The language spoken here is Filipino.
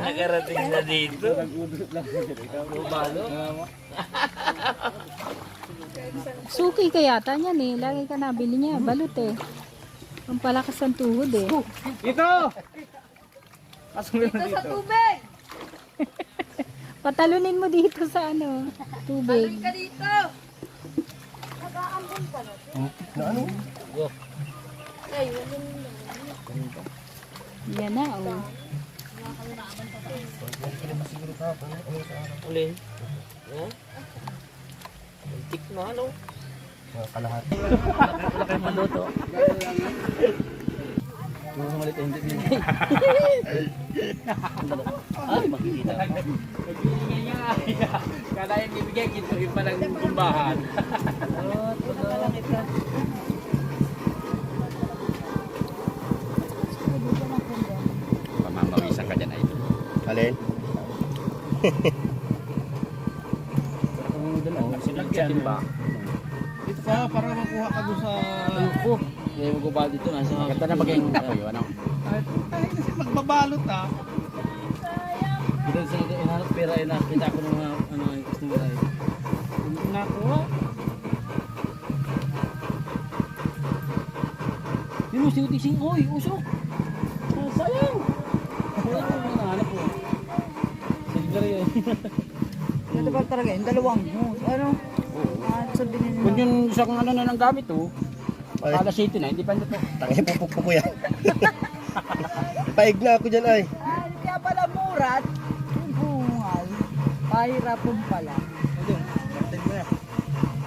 Nakarating na dito. Balo. Suki ka yata niyan eh. Lagi ka nabili niya. Balot eh. Ang palakas ng tuhod eh. Ito! Pasok na dito. Tubig! Patalunin mo dito sa ano, tubig. Ka dito! Nag-aambon ka na. Ano? Ay, wala Yan na oh. Ulin. Yan. Antik na ano. Kalahati. Wala kayong maluto. Yung sa malit hindi din. Ay, makikita. Kada yung bibigay, ginto yung palang kumbahan. Pamamawisan ka dyan ay. Alin? Sinagyan ba? Ito pa, para makuha ka doon sa... Ayoko. Hindi mo ba dito nasa... Ganda na maging kayo, ano? Ay, kasi magbabalot ah. Dito sa hanap pera ay nakita ko ng mga ano yung customer ay. Hindi ko nakuha. Yun mo, sinutising. Oy, usok. Sayang. Wala ko mga nahanap ko. Silver yun. Ito ba talaga? Yung dalawang. Ano? Sabihin nila. Kung yung isang ano na ng gamit, oh. Ay. Kala city na, hindi pa ito. Tangin, pupuk ko yan. Paig na ako dyan ay. Kaya pala murat. Yung bungal. Pahirapon pala.